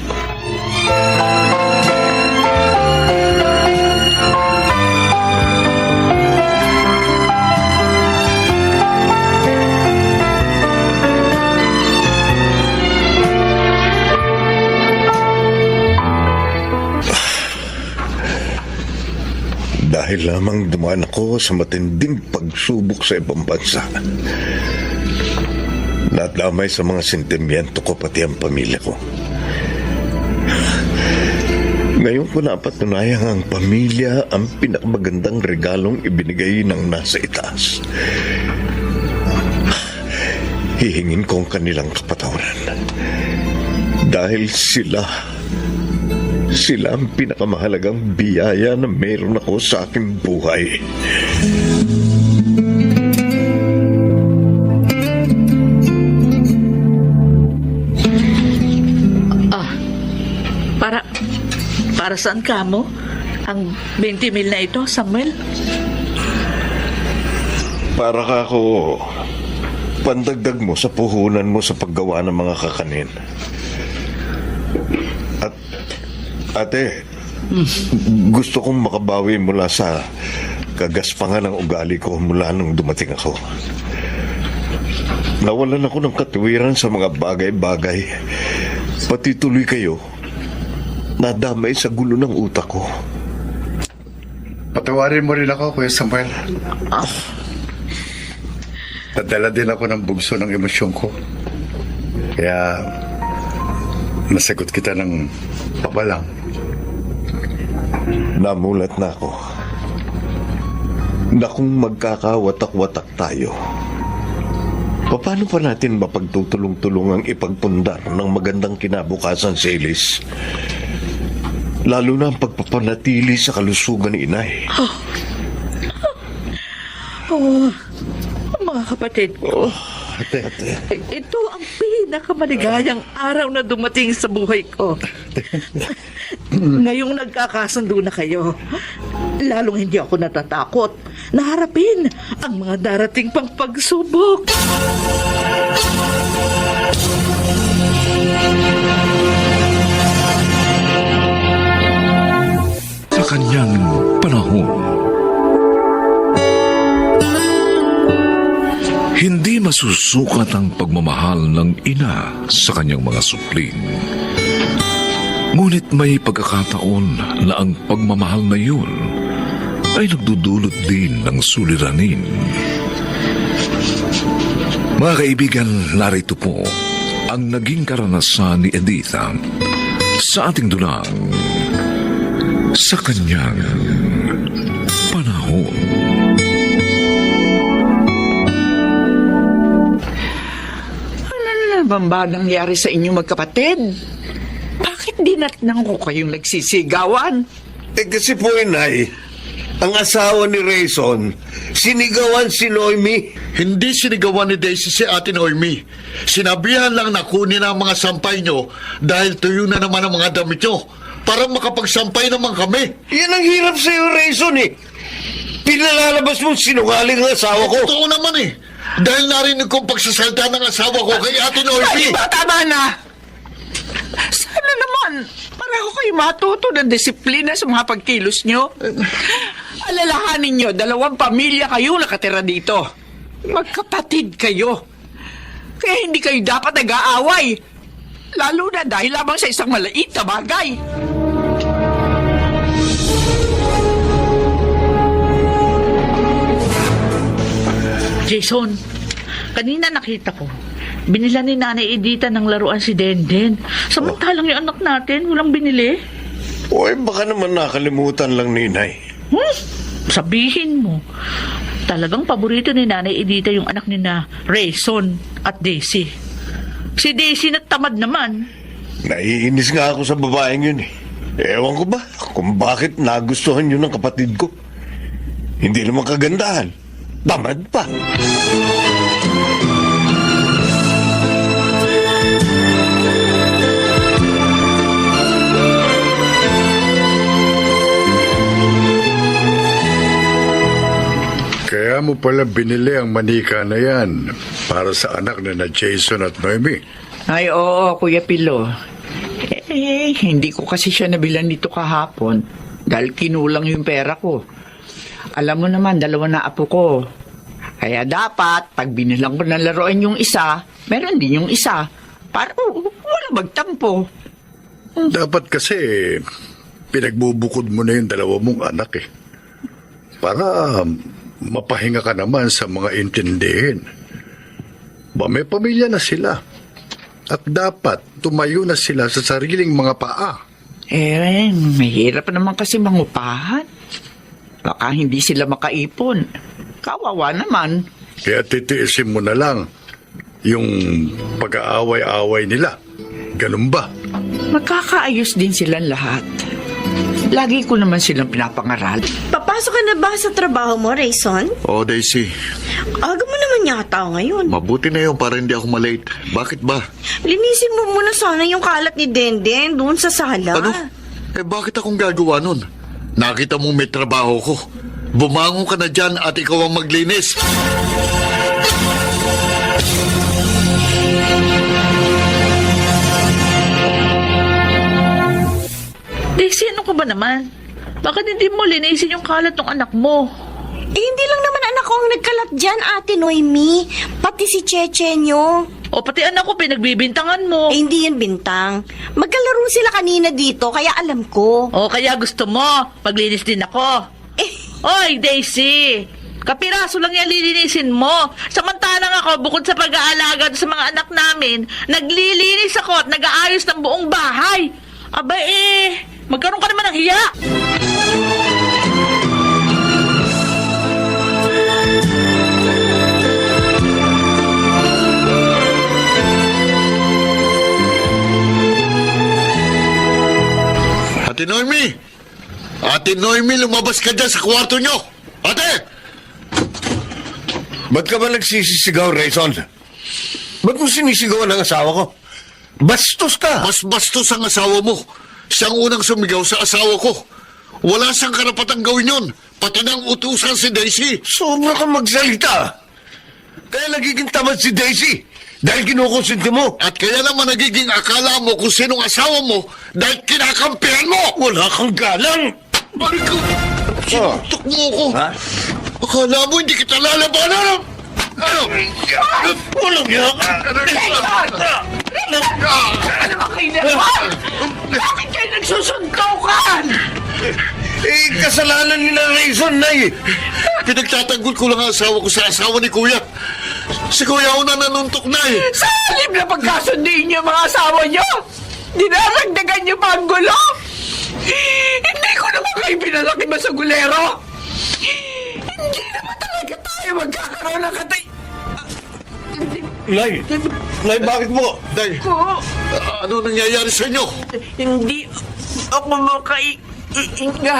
Dahil lamang dumaan ako sa matinding pagsubok sa ibang bansa. Nadamay sa mga sentimiento ko pati ang pamilya ko. Ngayon ko napatunayang ang pamilya ang pinakamagandang regalong ibinigay ng nasa itaas. Hihingin ko ang kanilang kapatawaran. Dahil sila ang pinakamahalagang biyaya na meron ako sa aking buhay. Para saan ka mo? Ang 20 mil na ito, Samuel? Para ka ako pandagdag mo sa puhunan mo sa paggawa ng mga kakanin. At, ate, gusto kong makabawi mula sa kagaspangan ng ugali ko mula nung dumating ako. Nawalan ako ng katuwiran sa mga bagay-bagay. Pati tuloy kayo, nadamay sa gulo ng utak ko. Patawarin mo rin ako, Kuya Samuel. Nadala din ako ng bugso ng emosyon ko. Kaya, nasagot kita ng pabalang. Namulat na ako na kung magkakawatak-watak tayo, paano pa natin mapagtutulong-tulungang ipagpundar ng magandang kinabukasan sa Elise? Lalo na ang pagpapanatili sa kalusugan ni Inay. Mga kapatid ko, Ate. ito ang pinakamaligayang araw na dumating sa buhay ko. Ngayong nagkakasundo na kayo, lalong hindi ako natatakot na harapin ang mga darating pang pagsubok. Sa kanyang panahon, hindi masusukat ang pagmamahal ng ina sa kanyang mga supling. Ngunit may pagkakataon na ang pagmamahal na yun ay nagdudulot din ng suliranin. Mga kaibigan, narito po ang naging karanasan ni Editha sa ating dulang sa kanyang panahon. Ano naman ba nangyari sa inyong magkapatid? Bakit dinatnang ko kayong nagsisigawan? Kasi po, Inay, ang asawa ni Rayson, sinigawan si Noemi. Hindi sinigawan ni Daisy si Ate Noemi. Sinabihan lang na kunin ang mga sampay nyo dahil tuyo na naman ang mga damit nyo para makapagsampay naman kami. Yan ang hirap sa'yo, Rayson, eh. Pinalalabas mo sinungaling ang asawa ko. Totoo naman eh. Dahil narinig kong pagsasalta ng asawa ko kay Ate Noemi. Tama na! Sana naman, pareho kayo matuto ng disiplina sa mga pagkilos nyo. Alalahanin nyo, 2 pamilya kayo nakatira dito. Magkapatid kayo. Kaya hindi kayo dapat nag-aaway. Lalo na dahil lamang sa isang maliit na bagay. Jason, kanina nakita ko, binila ni Nanay Edita ng laruan si Denden. Samantalang yung anak natin, walang binili. Oy, baka naman nakalimutan lang ni Inay. Sabihin mo, talagang paborito ni Nanay Edita yung anak ni na Rayson at Daisy. Si Daisy nagtamad naman. Naiinis nga ako sa babaeng yun eh. Ewan ko ba kung bakit nagustuhan yun ng kapatid ko. Hindi naman kagandahan. Tamad pa. Kaya mo pala binili ang manika na yan para sa anak na Jason at Noemi. Ay, oo, Kuya Pilo. Hindi ko kasi siya nabilan dito kahapon dahil kinulang yung pera ko. Alam mo naman, 2 na apo ko. Kaya dapat, pag binilang ko ng laruan yung isa, meron din yung isa. Para walang magtampo. Dapat kasi pinagbubukod mo na yung 2 mong anak eh. Para mapahinga ka naman sa mga intindihin. May pamilya na sila. At dapat tumayo na sila sa sariling mga paa. Mahirap naman kasi mangupahan. Baka hindi sila makaipon. Kawawa naman. Kaya titiisin mo na lang yung pag-aaway-aaway nila. Ganun ba? Magkakaayos din silang lahat. Lagi ko naman silang pinapangaral. Papasok ka na ba sa trabaho mo, Rayson? Oh, Daisy, Aga mo naman yata ngayon. mabuti na yun para hindi ako malate. Bakit ba? Linisin mo muna sana yung kalat ni Denden doon sa sala. Ano? Bakit akong gagawa nun? Nakita mong may trabaho ko. Bumangon ka na dyan at ikaw ang maglinis. Daisy, ano ka ba naman? Bakit hindi mo linisin yung kalat ng anak mo? Hindi lang naman anak ko ang nagkalat dyan, Ate Noemi. Pati si Cheche nyo. O pati anak ko, pinagbibintangan mo. Hindi yan bintang. Magkalaro sila kanina dito, kaya alam ko. O kaya gusto mo, maglinis din ako. Oy, Daisy! Kapiraso lang yan lilinisin mo. Samantalang ako, bukod sa pag-aalaga sa mga anak namin, naglilinis ako at nag-aayos ng buong bahay. Aba magkaroon ka naman ng hiya. Ate Noemi, lumabas ka dyan sa kwarto nyo. Ate! Ba't ka ba nagsisisigaw, Rayson? Ba't mo sinisigawan ang asawa ko? Bastos ka! Mas bastos ang asawa mo. Siyang unang sumigaw sa asawa ko. Wala siyang karapatang gawin yun. Pati nang utusan si Daisy. Sobra ka magsalita. Kaya nagiging tamad si Daisy dahil kinukonsinti mo. At kaya naman nagiging akala mo kung sinong asawa mo dahil kinakampihan mo. Wala kang galang. Balik ko. Sinuntok mo ako. Ha? Akala mo hindi kita lalabanan. Ano? Walang yan. Ano ba kayo naman? Bakit kayo nagsusuntukan? Kasalanan ni na Rayson na Pinagtatanggol ko lang ang asawa ko sa asawa ni Kuya. Si Kuya una nanuntok na Sa halip na pagkasundiin niyo mga asawa niyo, dinaragdagan niyo pa ang gulo. Hindi ko naman kayo pinalaki masagulero. Hindi naman talaga tayo magkakaroon ng Nay, bakit mo? Day, ano nangyayari sa inyo? Hindi ako makaiinga.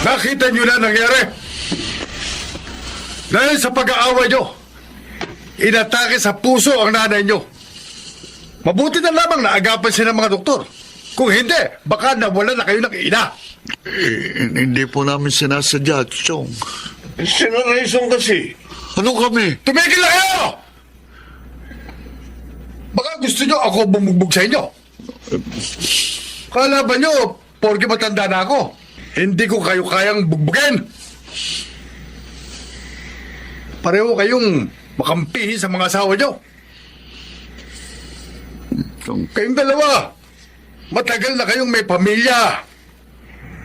Nakita nyo na nangyari. Dahil sa pag-aaway nyo, inatake sa puso ang nanay nyo. Mabuti na lamang naagapan sila ng mga doktor. Kung hindi, baka nawala na kayo ng ina. Hindi po namin sinasadya, Chong. Sino Rayson kasi? Ano kami? Tumigil na kayo! Baka gusto nyo ako bumugbog sa inyo. Kala ba nyo, porke matanda na ako, hindi ko kayo kayang bugbugin. Pareho kayong makampihin sa mga asawa nyo. Kayong dalawa, matagal na kayong may pamilya.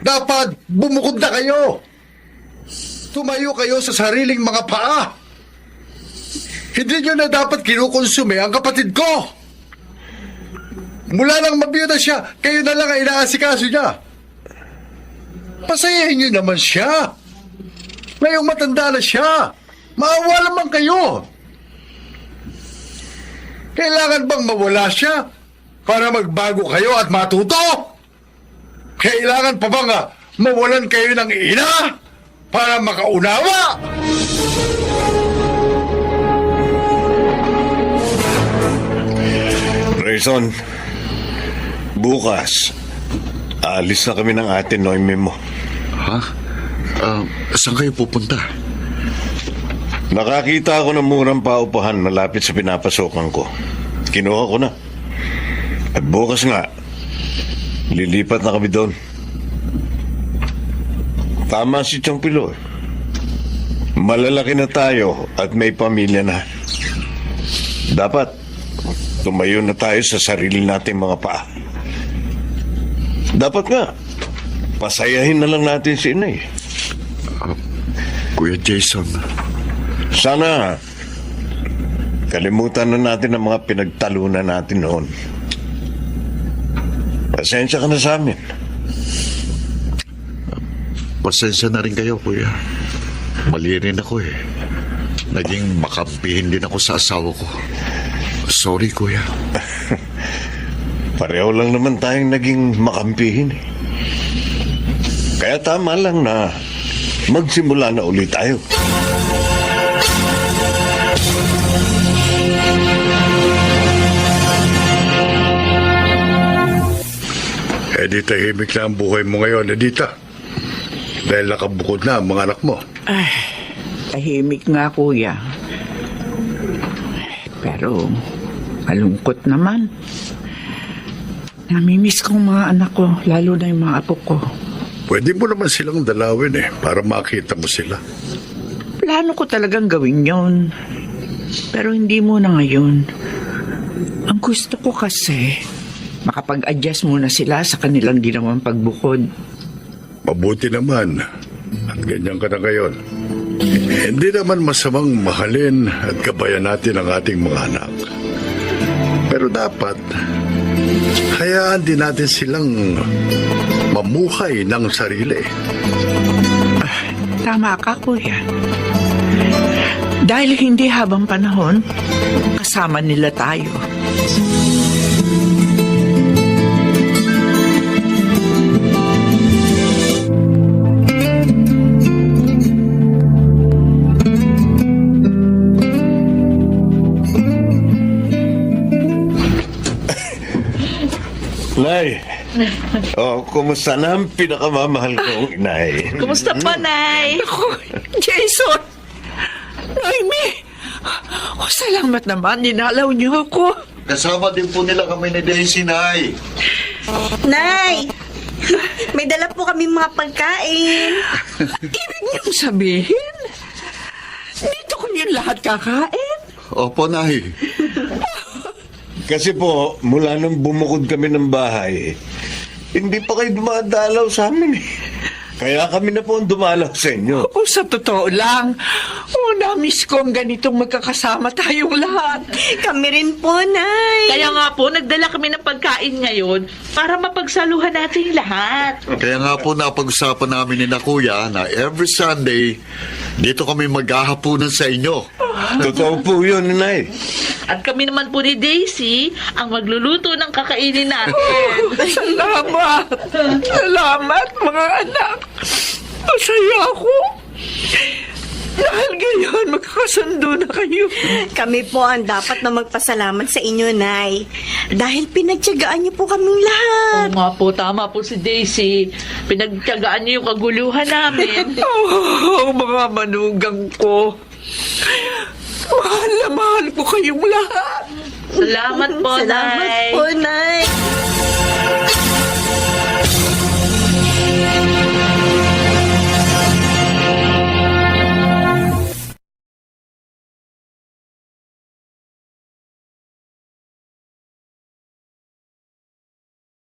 Dapat bumukod na kayo. Tumayo kayo sa sariling mga paa. Hindi nyo na dapat kinukonsume ang kapatid ko. Mula nang mabiyuda siya, kayo na lang ang inaasikaso niya. Pasayahin nyo naman siya. Ngayong matanda na siya, maawa naman kayo. Kailangan bang mawala siya para magbago kayo at matuto? Kailangan pa bang mawalan kayo ng ina para makaunawa? Rayson, Bukas, aalis na kami ng ate Noemi mo. Ha? Saan kayo pupunta? Nakakita ako ng murang paupahan malapit sa pinapasokan ko. Kinuha ko na. At bukas nga, lilipat na kami doon. Tama si Chong Pilo. Malalaki na tayo at may pamilya na. Dapat, tumayo na tayo sa sarili nating mga paa. Dapat nga, pasayahin na lang natin si Inay. Kuya Jason, Sana, kalimutan na natin ang mga pinagtalunan natin noon. Pasensya ka na sa amin. pasensya na rin kayo, kuya. Mali rin ako eh. Naging makampihin din ako sa asawa ko. Sorry, kuya. Pareho lang naman tayong naging makampihin eh. Kaya tama lang na magsimula na ulit tayo. Di tahimik na ang buhay mo ngayon, Edita. Dahil nakabukod na ang mga anak mo. Ay, tahimik nga, kuya. Pero, malungkot naman. Namimiss ko ang mga anak ko, lalo na yung mga apo ko. Pwede mo naman silang dalawin para makita mo sila. Plano ko talagang gawin yon. Pero hindi muna ngayon. Ang gusto ko kasi, makapag-adjust muna sila sa kanilang ginawang pagbukod. Mabuti naman. At ganyan ka na ngayon. Hindi naman masamang mahalin at gabayan natin ang ating mga anak. Pero dapat, hayaan din natin silang mamuhay ng sarili. Tama ka, kuya. Dahil hindi habang panahon, kasama nila tayo. Nay, kumusta na ang pinakamamahal kong inay? Kumusta pa, Nay? Jason! Noemi! Salamat naman, ninalaw niyo ako. Kasama din po nila kami ni Daisy, Nay. Nay! May dala po kami mga pagkain. Ibig niyong sabihin, dito ko yung lahat kakain? Opo, Nay. Kasi po, mula nung bumukod kami ng bahay, hindi pa kayo dumadalaw sa amin eh. Kaya kami na po ang dumalaw sa inyo. O sa totoo lang, na-miss ko ang ganitong magkakasama tayong lahat. Kami rin po, Nay. Kaya nga po, nagdala kami ng pagkain ngayon para mapagsaluhan natin lahat. Kaya nga po napag-usapan namin ni na kuya na every Sunday, dito kami maghahapunan sa inyo. Totoo po yun, Nay. At kami naman po ni Daisy ang magluluto ng kakainin natin. Salamat! Salamat, mga anak! Masaya ako! Dahil ngayon, magkakasundo na kayo. Kami po ang dapat na magpasalamat sa inyo, Nay. Dahil pinagtiyagaan niyo po kaming lahat. Oo nga po, tama po si Daisy. Pinagtiyagaan niyo yung kaguluhan namin. Oh, mga manugang ko. Mahal na mahal ko kayong lahat. Salamat po, Salamat Nay. po, Nay.